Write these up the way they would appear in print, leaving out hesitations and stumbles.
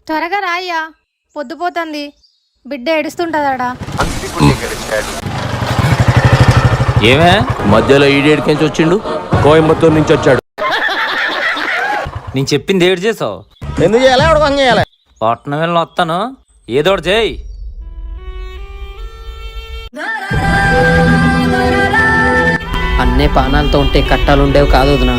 త్వరగా రాయ్యా, పొద్దుపోతుంది. బిడ్డ ఏడుస్తుంటదాడా. ఏమే మధ్యలో ఈడేడికి నుంచి వచ్చిండు? కోయంబత్తూరు నుంచి వచ్చాడు. నేను చెప్పింది ఏడు చేసావు. ఎందుకు చేయాలి? ఎవడ పని చేయాలి? పట్నం వెళ్ళి వస్తాను, ఏదో ఒకటి చేయి. అన్నే పానాలతో ఉంటే కట్టాలుండేవి కాదు వదినా.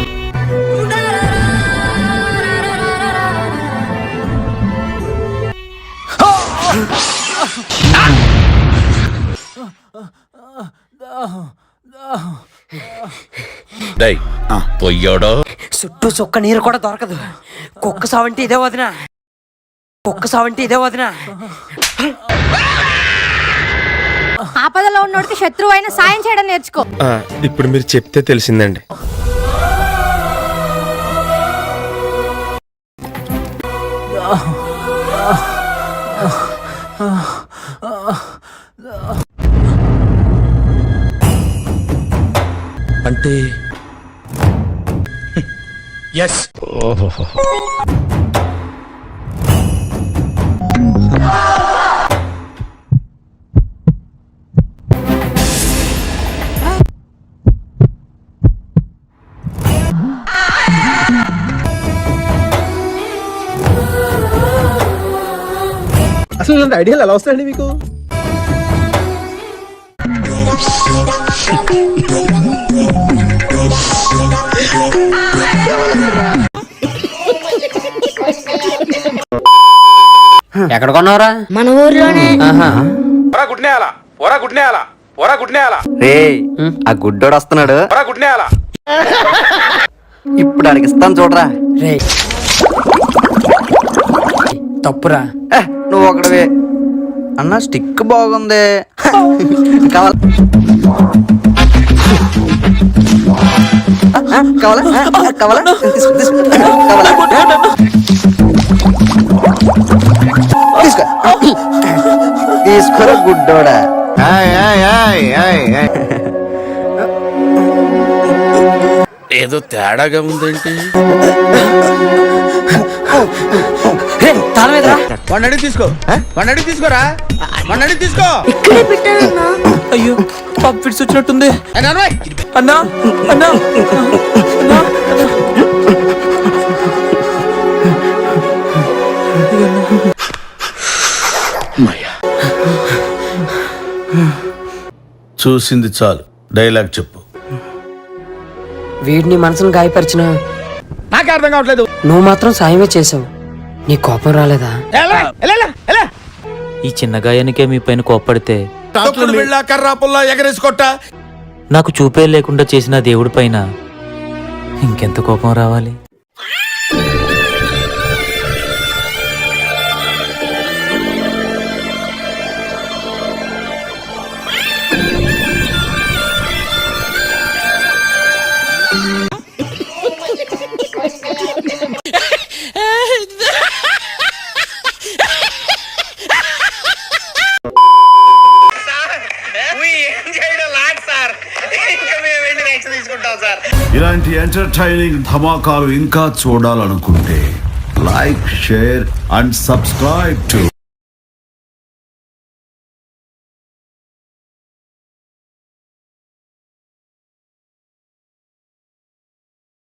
పొయ్యాడో చుట్టూ చుక్క నీరు కూడా దొరకదు. కుక్క సావంటే ఇదే వదినా, కుక్క సావంటే ఇదే వదినా. ఆపదలో ఉన్నోడికి శత్రువు అయినా సాయం చేయడం నేర్చుకో. ఇప్పుడు మీరు చెప్తే తెలిసిందండి. అంటే ఎస్. అసలు ఇలాంటి ఐడియాలు ఎలా వస్తాయండి మీకు? ఎక్కడ కొన్నావురా? మన ఊర్లోనే. రే ఆ గుడ్డోడు వస్తున్నాడు, ఇప్పుడు అడిగి ఇస్తాను చూడరా. రే తప్పురా. నువ్వు ఒకటివే అన్న, స్టిక్ బాగుంది. కావాలా కావాలా కావాలా తీసుకో తీసుకోరా గుడ్డోడా. ఏదో తేడాగా ఉందేంటి? వన్ అడిగి తీసుకో, వన్ అడిగి తీసుకోరా, వన్ అడిగి తీసుకో. ఇక్కడే పెట్టానన్నా. అయ్యో పప్పు ఫిట్స్ వచ్చినట్టుంది. అన్నా అన్నా అన్నా. చూసింది చాలు, డైలాగ్ చెప్పు. వీడిని మనసును గాయపరిచిన నాకే అర్థం కావట్లేదు. నువ్వు మాత్రం సాయమే చేసావు. నీ కోపం రాలేదా? ఈ చిన్న గాయానికే మీ పైన కోప్పడితే కర్రా పుల్లా ఎగరేసుకొట్ట. నాకు చూపే లేకుండా చేసిన దేవుడి పైన ఇంకెంత కోపం రావాలి? ఇలాంటి ఎంటర్టైనింగ్ ధమాకాలు ఇంకా చూడాలనుకుంటే like, share and subscribe to